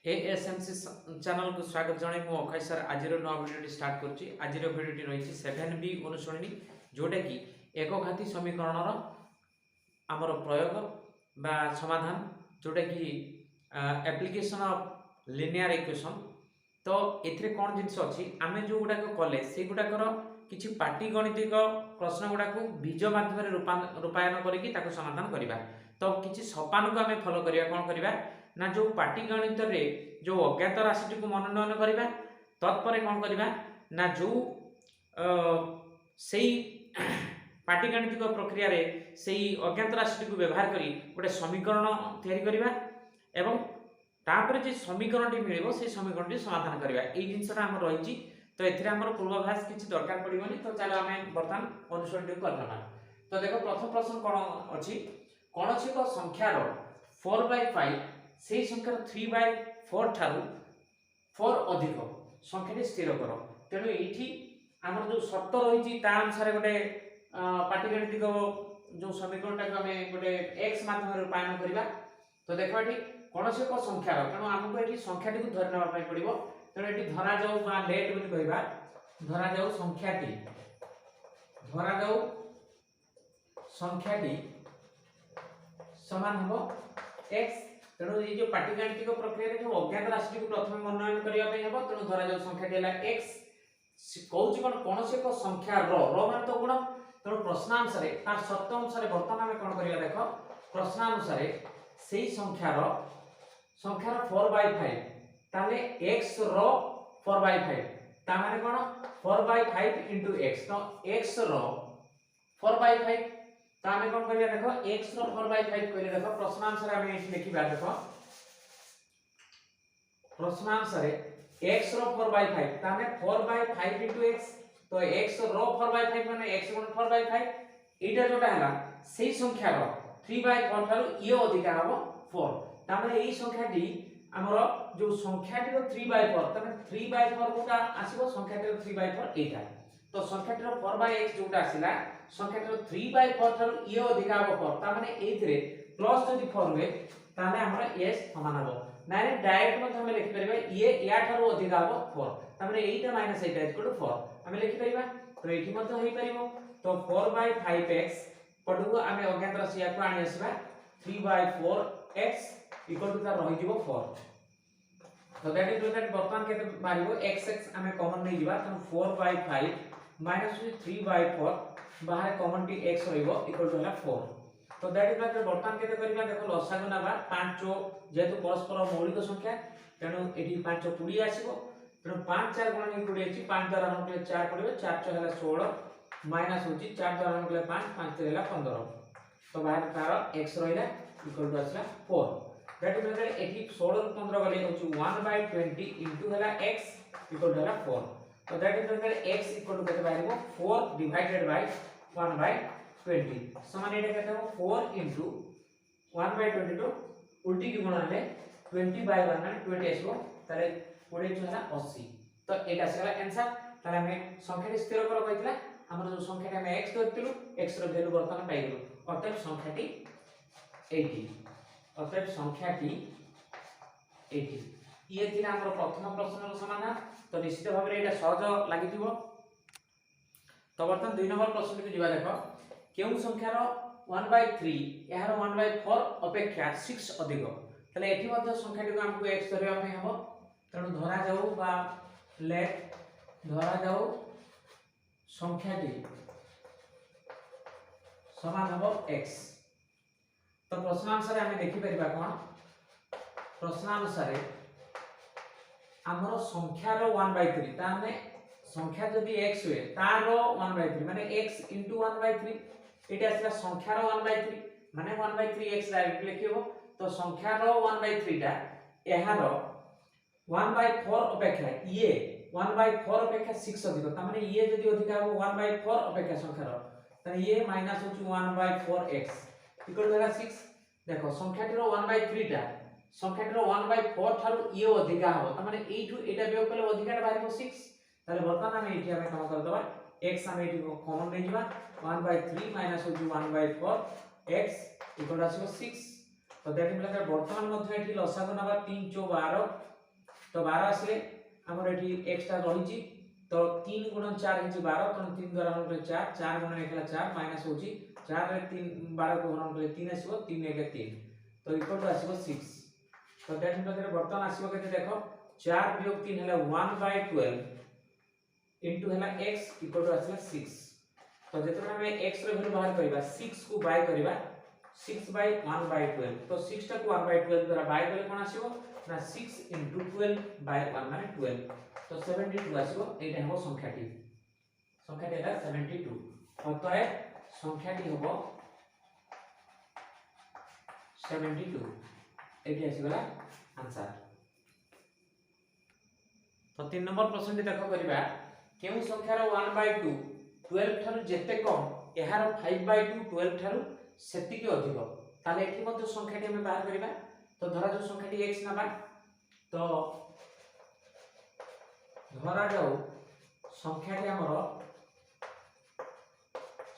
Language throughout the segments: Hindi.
एएसएमसी चैनल को स्वागत जनाई मु अक्षय सर आज नुआ भिडियो स्टार्ट करछि। आज भिडियो रही 7B अनुश्रेणी जोटा कि एकघाती समीकरण आमर प्रयोग बा समाधान जोटा कि एप्लिकेशन ऑफ लिनियर इक्वेशन। तो एथिरे कौन जिनस अच्छी आम जो गुड़ाक कले से गुड़ाकर किसी पाटीगणितिक प्रश्न गुड़ाक बीज माध्यम रूपायन करके समाधान करवा। तो किसी सोपान को आम फॉलो करवा कौन करवा ना जो पाटीगणित रे जो अज्ञात राशि को मनोनयन करवा तत्पर कौन करवा ना जो से पाटीगणितिक प्रक्रिया रे से अज्ञात राशि को व्यवहार करी गोटे समीकरण तैयारी करवा एवं तापर जे समीकरण टी मिलिबो से समीकरण टी समाधान करवा। एई जिंसटा हम रहिछि। तो एथिरे हमर पूर्वाभास किछि दरकार पड़िबोनी। तो चलो आमे वर्तमान अनुसरण टी करनमा। तो देखो प्रथम प्रश्न कोन अछि कोनोसी को संख्या रो 4/5 से संख्या 3/4 ठारू 4 अधिक संख्या स्थिर करो। तेणु एठी हमर जो शर्त रहिछि ता अनुसार गोटे पाटीगणितिक जो समीकरण टा हमें गोटे x माध्यम रूपायन करबा। तो देखो एठी कोनोसी को संख्या रो तेणु हमको एठी संख्या टी को धरि नबा पई पड़िबो। तेणु एठी धरा जाऊ बा लेट बोली कहबा धरा जाऊ संख्या टी समान हबो x। तेणु ये जो पाटीगणितिक प्रक्रिया रे जो अज्ञात राशि को प्रथम मनोनयन करिया पई हबो। तेणु धरा जाऊ संख्या टी हला x कहउची कोन कोनोसी को संख्या रो मान तो गुण। तेणु प्रश्नानुसार तार शर्त अनुसार वर्तमान हम कोन करिया देखो प्रश्नानुसार सेही संख्यार 4/5 ताले x रो 4/5 ता माने कोन 4/5 x। तो x रो 4/5 ता हमें कोन करिया देखो x रो 4/5 करिया देखो प्रश्नानुसार हम एठी लिखिबा देखो प्रश्नानुसार x रो 4/5 ता हमें 4/5 x। तो x रो 4/5 माने x गुण 4/5 एटा जोटा हला सेही संख्या रो 3/4 ठारू ये अधिका हबो 4। ता माने एई संख्याटी हमरो जो संख्याटी रो 3/4 तने 3/4 कोटा आसीबो संख्याटी रो 3/4 एटा। तो संख्याटी रो 4/x जोटा आसीला संख्याटी रो 3/4 ठारू ये अधिका हबो 4। ता माने एथिरे प्लस जदी 4 हुए ताने हमरो s समान हबो नारे डायरेक्ट मत हम लिखि परबे ये या ठारू अधिका हबो 4। ता माने एटा माइनस एटा इक्वल टू 4 हम लिखि परबा। तो एठी मत होई परिबो। तो 4/5x पडुको आमे अज्ञात राशि याको आनी आसीबा 3/4x इक्वल टू तार रहि जिवो 4। तो दैट इज दैट वर्तमान केते मारिबो x आमे कॉमन नै जिबा। तो 4/5 माइनस 3/4 बाहर कॉमन टी x रहिबो इक्वल टू हला 4। तो दैट इज दैट वर्तमान केते करिबा देखो लसागु नाबा 5 जेतु परस्पर मौलिक संख्या तेनु एठी 5 20 आसीबो। तेनु 5 4 गुणन 20 अछि 5 द्वारा हम 4 पडिबो 4 4 हला 16 माइनस होची 4 द्वारा हम 5 5 3 हला 15। तो बाहर तार x रहिला इक्वल टू आसला 4। दैट इज दैट एठी 16 ରୁ 15 गले होची 1/20 इनटू हला x इक्वल टू हला 4। तो that is that x equal to केते बाहिरबो 4 डिवाइडेड बाय 1/20 समान एटा केते हो 4 इनटू 1/20 टू उल्टी की गुणन ले 20/1 माने 20 आसीबो तारे 20 हला 80। तो एटा सेला आंसर तारे हमें संख्याटी स्थिर कर कहितला हमर जो संख्याटी हम x करतिलु x रो वैल्यू वर्तमान पाइ गेलु अतः संख्याटी 80 अतः संख्याटी 80 ये थिला हमर प्रथम प्रश्न रो समाधान। तो निश्चित भाव रे एटा सहज लागितिबो। तो वर्तमान 2 नंबर प्रश्न के जिबा देखो केउ संख्या रो 1/3 यार 1/4 अपेक्षा 6 अधिक तले एठी मध्ये संख्याटी को हमको x धरिया पे हबो। तणु धरा जाऊ बा लेट धरा जाऊ संख्याटी समान हबो x। तो प्रश्नानुसार हमें देखि परिबा कोन प्रश्नानुसार हमरो संख्या रो 1/3 ताने संख्या जदी x हुए तारो 1/3 माने x * 1/3 एटा असला संख्या रो 1/3 माने 1/3x डायरेक्ट लिखिबो। तो संख्या रो 1/3 टा एहारो 1/4 अपेक्षा ये 1/4 अपेक्षा 6 अधिक ता माने ये जदी अधिक हो 1/4 अपेक्षा संख्या रो त ये माइनस होची 1/4x इक्वल टू 6। देखो संख्याटी रो 1/3 टा संख्याटी रो 1/4 थारु ये अधिका हो त माने एठू एटा बेव कले अधिकाटा बाहिर 6। ताले वर्तमान हम एठी हम काम कर दबा x हम एठी कॉमन नै जिबा 1/3 माइनस होची 1/4x इक्वल टू 6। तो दैट मींस वर्तमान मध्ये एठी लसागु नबा 3 * 12 तो 12 आसले हमर एठी x टा रहिची तो 3 गुणन 4 हिची 12 तो 3 द्वारा हरण कले 4 4 गुणन 1 4 माइनस होची 4 रे 3 12 को हरण कले 3 आसीबो 3 1 3 तो इक्वल टू आसीबो 6 तो दैट मींस दैट बर्तन आसीबो केते देखो 4 वियोग 3 हला 1/12 इनटू हला x इक्वल टू आसीबो 6 तो जेतरा हमें x रे वैल्यू बाहर करबा 6 को बाय करबा 6/1/12 तो 6 टा को 1/12 द्वारा बाय करले कोन आसीबो ना 6 into 12/1 माने 12 तो 72 आसीबो एटा हबो संख्याटी है 72 अतः संख्याटी हबो 72 एटी आसीगला आंसर। तो 3 नंबर प्रश्न देखो करिबा केउ संख्यार 1/2 12 थारु जेते कम एहार 5/2 12 थारु सेति के अधिक ताले एठी मध्ये संख्याटी हम बाहर करिबा तो धरा जो संख्याटी x नबा तो धरा जाऊ संख्याटी हमर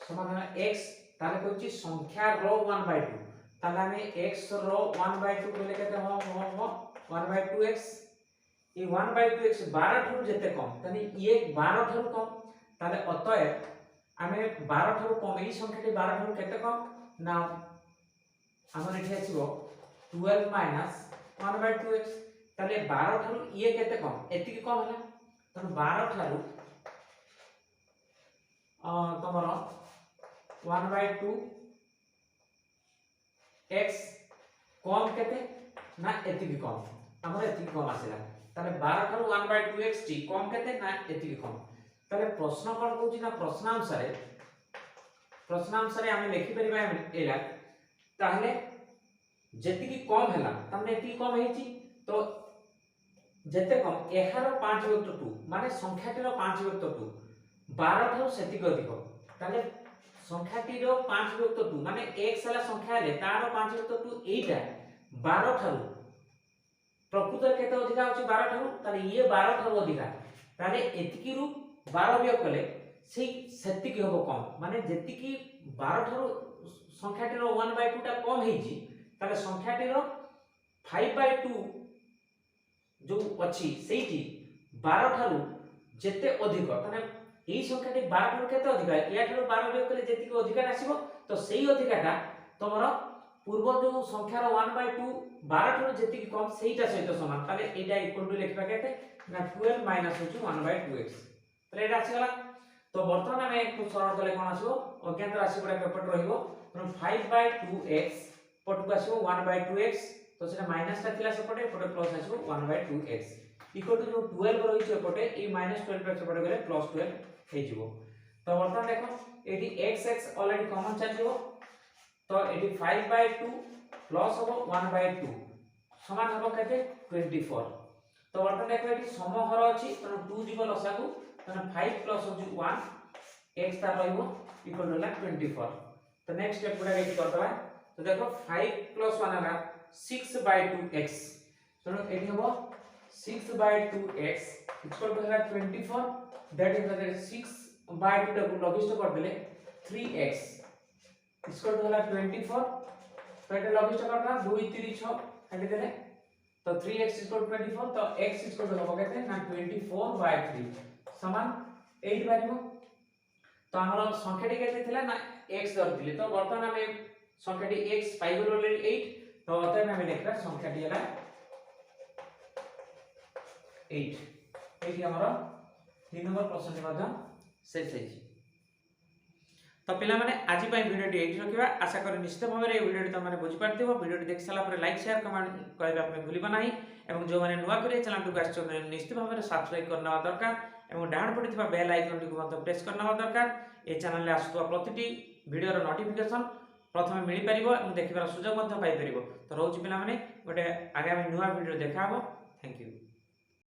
समान x ताले कहूची संख्या रो 1/2 ताले हमें x रो 1/2 कहले केते हो 1/2x ये 1/2x 12 थारु जेते कम तनी ये 12 थारु कम ताले अतः हमें 12 थारु कम ई संख्याटी 12 थारु केते कम ना हमर एठी आसीबो 12 माइनस 1/2x ताले 12 थारु ये केते कम एति के कम हला तन 12 थारु तमरो 1/2 x कम केते ना एति के कम हमर एति के कम आसीला ताले 12 थारु 1/2x टी कम केते ना एति के कम ताले प्रश्न कोन कहूची ना प्रश्न अनुसार आमे लिखि परिबा एला ताहले जेति की कम हैला तमने एति कम हेची तो जेते कम एहार 5 विभक्त 2 माने संख्याटी रो 5 विभक्त 2 12 थारु सेति के अधिक ताले संख्याटी रो 5 विभक्त 2 माने x हला संख्या ले तारो 5 विभक्त 2 एटा 12 थारु प्रकृत केते अधिक होची 12 थारु ताले ये 12 थारु अधिक ताले एतिकी रु 12 वियोग कले सेति की होबो कम माने जेति की 12 थारु संख्याटी रो 1/2 टा कम हेजी ताले संख्याटी रो 5/2 जो अछि सेठी 12 थारु जेते अधिक ताने एई संख्याटी 12 थारु केते अधिक या थारु 12 वियोग कले जेति की अधिक आसीबो तो सेई अधिकटा तमरो पूर्व जो संख्या रो 1/2 12 थारु जेति की कम सेईटा सहित समान ताले एटा इक्वल टू लिखबा केते ना 12 माइनस होची 1/2x तो एटा आसी गला तो वर्तमान हमें एक सरल कले कोन आसीबो अज्ञात राशि गुडा पेपर रहिबो तो 5/2x पटको आसीबो 1/2x तो सेटा माइनस ता थिला सेपटे पटे प्लस आसीबो 1/2x इक्वल टू जो 12 रही छै पटे ए -12 पे सेपटे गले +12 हे जिवो तो वर्तमान देखो एटी x ऑलरेडी कॉमन चल जिवो तो एटी 5/2 प्लस होबो 1/2 समान होबो केते 24 तो वर्तमान देखो एटी समहर अछि तो 2 जीव लसाकू तो 5 प्लस होची 1 x ता रहइबो इक्वल टू 24 तो नेक्स्ट स्टेप गुडा एटी करतबा तो देखो 5 प्लस 1 हला 6/2x तो एटी होबो 6/2x इक्वल टू हला 24 दैट इज दैट 6/2 टा को लघिष्ठ कर देले 3x इक्वल टू हला 24 तो एटा लघिष्ठ करना 2 3 6 काटी देले तो 3x इक्वल टू 24 तो x इक्वल टू होबो केते ना 24/3 समान 8 बारिबो तो हमर संख्याटी केते थिला ना x धरतिले तो वर्तमान हमें संख्याटी x पाइबो ऑलरेडी 8 तो अतः हमें लिखला संख्याटी हला 8 एटी हमर 3 नंबर प्रश्न मध्ये शेष है तो पिला माने आज पई वीडियो टी एठी रखिबा आशा करी निश्चित भाबरे ए वीडियो टी तमाने बुझि पारथिबो वीडियो टी देख साला पर लाइक शेयर कमेंट करबा अपने भूलिबा नाही एवं जो माने नुवा करे चैनल टू गाइस चैनल निश्चित भाबरे सब्सक्राइब करना दरकार एवं डाउन पड़ी थिबा बेल आइकन टी को मत प्रेस करना दरकार ए चैनल ले आसुवा प्रतिटी वीडियो रो नोटिफिकेशन प्रथमे मिली परिबो एवं देखिबार सुযোগ मत पाई परिबो तो रहउची पिला माने गोटे आगामी नुवा वीडियो देखाबो थैंक यू।